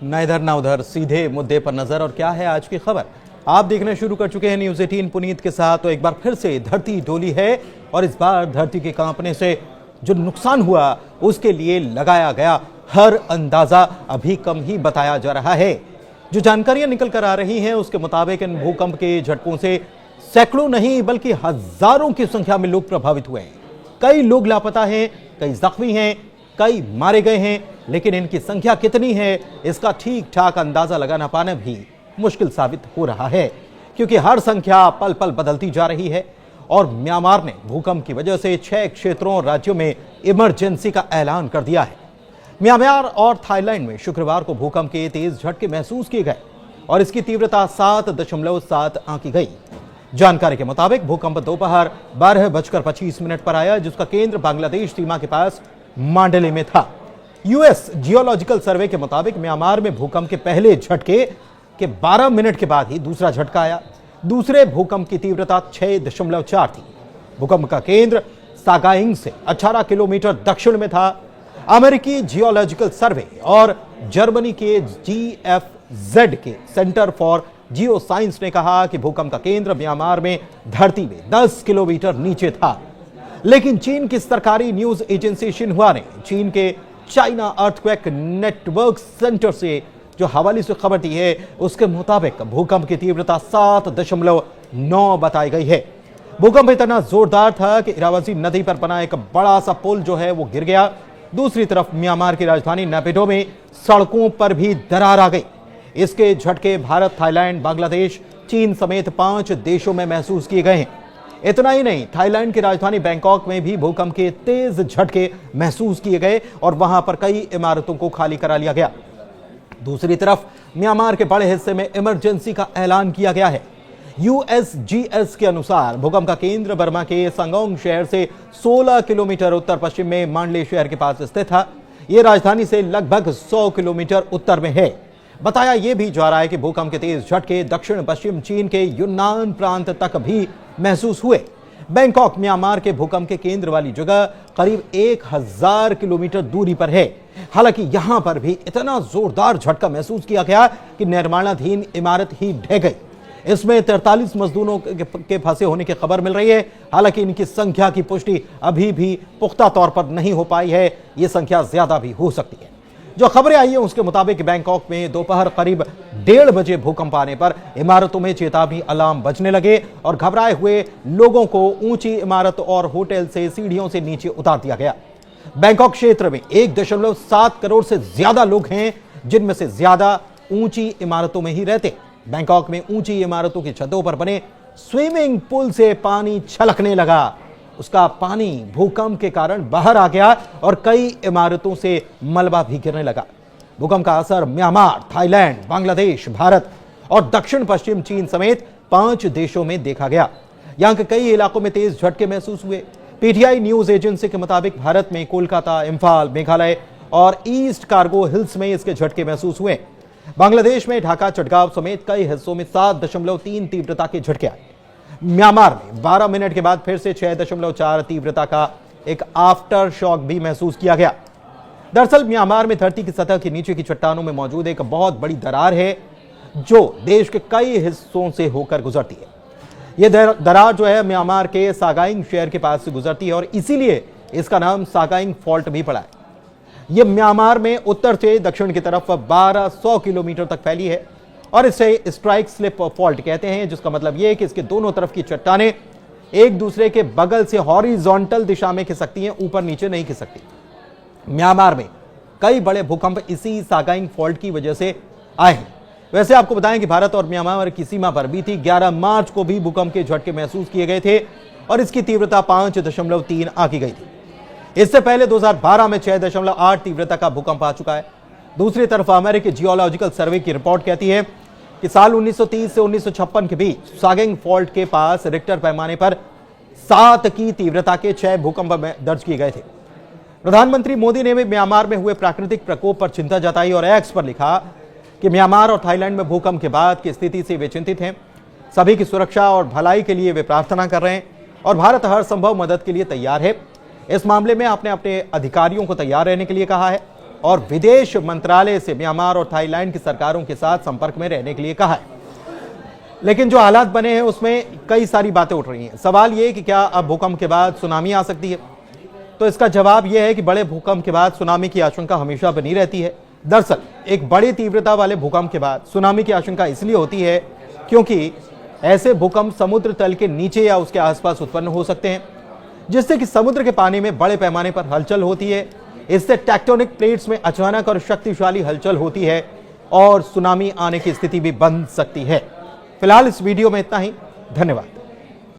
ना इधर ना उधर, सीधे मुद्दे पर नजर। और क्या है आज की खबर, आप देखना शुरू कर चुके हैं न्यूज़ 18 पुनीत के साथ। तो एक बार फिर से धरती डोली है और इस बार धरती के कांपने से जो नुकसान हुआ उसके लिए लगाया गया हर अंदाजा अभी कम ही बताया जा रहा है। जो जानकारियां निकल कर आ रही हैं उसके मुताबिक इन भूकंप के झटकों से सैकड़ों नहीं बल्कि हजारों की संख्या में लोग प्रभावित हुए हैं। कई लोग लापता हैं, कई जख्मी हैं, कई मारे गए हैं, लेकिन इनकी संख्या कितनी है इसका ठीक ठाक अंदाजा लगाना पाना भी मुश्किल साबित हो रहा है, क्योंकि हर संख्या पल पल बदलती जा रही है। और म्यांमार ने भूकंप की वजह से 6 क्षेत्रों और राज्यों में इमरजेंसी का ऐलान कर दिया है। म्यांमार और थाईलैंड में शुक्रवार को भूकंप के तेज झटके महसूस किए गए और इसकी तीव्रता 7.7 आंकी गई। जानकारी के मुताबिक भूकंप दोपहर 12:25 पर आया, जिसका केंद्र बांग्लादेश सीमा के पास मांडले में था। यूएस जियोलॉजिकल सर्वे के मुताबिक म्यांमार में भूकंप के पहले झटके के 12 मिनट के बाद ही दूसरा झटका आया। दूसरे भूकंप की तीव्रता 6.4 थी। भूकंप का केंद्र सागाइंग से 18 किलोमीटर दक्षिण में था। अमेरिकी जियोलॉजिकल सर्वे और जर्मनी के GFZ के सेंटर फॉर जियो साइंस ने कहा कि भूकंप का केंद्र म्यांमार में धरती में 10 किलोमीटर नीचे था। लेकिन चीन की सरकारी न्यूज एजेंसी शिन्हुआ ने चीन के चाइना अर्थक्वेक नेटवर्क सेंटर से जो हवाले से खबर दी है उसके मुताबिक भूकंप की तीव्रता 7.9 बताई गई है। भूकंप इतना जोरदार था कि इरावती नदी पर बना एक बड़ा सा पुल जो है वो गिर गया। दूसरी तरफ म्यांमार की राजधानी नेपिडो में सड़कों पर भी दरार आ गई। इसके झटके भारत, थाईलैंड, बांग्लादेश, चीन समेत 5 देशों में महसूस किए गए हैं। इतना ही नहीं, थाईलैंड की राजधानी बैंकॉक में भी भूकंप के तेज झटके महसूस किए गए और वहां पर कई इमारतों को खाली करा लिया गया। दूसरी तरफ म्यांमार के बड़े हिस्से में इमरजेंसी का ऐलान किया गया है। USGS के अनुसार भूकंप का केंद्र बर्मा के संगोंग शहर से 16 किलोमीटर उत्तर पश्चिम में मांडले शहर के पास स्थित था। यह राजधानी से लगभग 100 किलोमीटर उत्तर में है। बताया यह भी जा रहा है कि भूकंप के तेज झटके दक्षिण पश्चिम चीन के यूनान प्रांत तक भी महसूस हुए। बैंकॉक म्यांमार के भूकंप के केंद्र वाली जगह करीब 1000 किलोमीटर दूरी पर है। हालांकि यहां पर भी इतना जोरदार झटका महसूस किया गया कि निर्माणाधीन इमारत ही ढह गई। इसमें 43 मजदूरों के फंसे होने की खबर मिल रही है। हालांकि इनकी संख्या की पुष्टि अभी भी पुख्ता तौर पर नहीं हो पाई है। यह संख्या ज्यादा भी हो सकती है। जो खबरें आई है उसके मुताबिक बैंकॉक में दोपहर करीब 1:30 बजे भूकंप आने पर इमारतों में चेतावनी अलार्म बजने लगे और घबराए हुए लोगों को ऊंची इमारत और होटल से सीढ़ियों से नीचे उतार दिया गया। बैंकॉक क्षेत्र में 1.7 करोड़ से ज्यादा लोग हैं, जिनमें से ज्यादा ऊंची इमारतों में ही रहते। बैंकॉक में ऊंची इमारतों की छतों पर बने स्विमिंग पूल से पानी छलकने लगा। उसका पानी भूकंप के कारण बाहर आ गया और कई इमारतों से मलबा भी गिरने लगा। भूकंप का असर म्यांमार, थाईलैंड, बांग्लादेश, भारत और दक्षिण पश्चिम चीन समेत 5 देशों में देखा गया। यहां के कई इलाकों में तेज झटके महसूस हुए। पीटीआई न्यूज एजेंसी के मुताबिक भारत में कोलकाता, इंफाल, मेघालय और ईस्ट कार्गो हिल्स में इसके झटके महसूस हुए। बांग्लादेश में ढाका, चटगांव समेत कई हिस्सों में 7.3 तीव्रता के झटके आए। म्यांमार में 12 मिनट के बाद फिर से 6.4 तीव्रता का एक आफ्टर शॉक भी महसूस किया गया। दरअसल म्यांमार में धरती की सतह के नीचे की चट्टानों में मौजूद एक बहुत बड़ी दरार है जो देश के कई हिस्सों से होकर गुजरती है। यह दरार जो है म्यांमार के सागाइंग शहर के पास से गुजरती है और इसीलिए इसका नाम सागाइंग फॉल्ट भी पड़ा है। यह म्यांमार में उत्तर से दक्षिण की तरफ 1200 किलोमीटर तक फैली है और इसे स्ट्राइक स्लिप फॉल्ट कहते हैं, जिसका मतलब यह है कि इसके दोनों तरफ की चट्टानें एक दूसरे के बगल से हॉरिजॉन्टल दिशा में खिसकती हैं, ऊपर नीचे नहीं खिसकती। म्यांमार में कई बड़े भूकंप इसी सागाइंग फॉल्ट की वजह से आए हैं। वैसे आपको बताएं कि भारत और म्यांमार की सीमा पर बीती 11 मार्च को भी भूकंप के झटके महसूस किए गए थे और इसकी तीव्रता 5.3 आंकी गई थी। इससे पहले 2012 में 6.8 तीव्रता का भूकंप आ चुका है। दूसरी तरफ अमेरिकी जियोलॉजिकल सर्वे की रिपोर्ट कहती है कि साल 1930 से 1956 के बीच सागिंग फॉल्ट के पास रिक्टर पैमाने पर 7 की तीव्रता के 6 भूकंप दर्ज किए गए थे। प्रधानमंत्री मोदी ने भी म्यांमार में हुए प्राकृतिक प्रकोप पर चिंता जताई और एक्स पर लिखा कि म्यांमार और थाईलैंड में भूकंप के बाद की स्थिति से वे चिंतित हैं। सभी की सुरक्षा और भलाई के लिए वे प्रार्थना कर रहे हैं और भारत हर संभव मदद के लिए तैयार है। इस मामले में आपने अपने अधिकारियों को तैयार रहने के लिए कहा है। और विदेश मंत्रालय से म्यांमार और थाईलैंड की सरकारों के साथ संपर्क में रहने के लिए कहा है। लेकिन जो हालात बने हैं उसमें कई सारी बातें उठ रही हैं। सवाल यह कि क्या अब भूकंप के बाद सुनामी आ सकती है? तो इसका जवाब यह है कि बड़े भूकंप के बाद सुनामी की आशंका हमेशा बनी रहती है। दरअसल एक बड़ी तीव्रता वाले भूकंप के बाद सुनामी की आशंका इसलिए होती है क्योंकि ऐसे भूकंप समुद्र तल के नीचे या उसके आसपास उत्पन्न हो सकते हैं, जिससे कि समुद्र के पानी में बड़े पैमाने पर हलचल होती है। इससे टेक्टोनिक प्लेट्स में अचानक और शक्तिशाली हलचल होती है और सुनामी आने की स्थिति भी बन सकती है। फिलहाल इस वीडियो में इतना ही। धन्यवाद।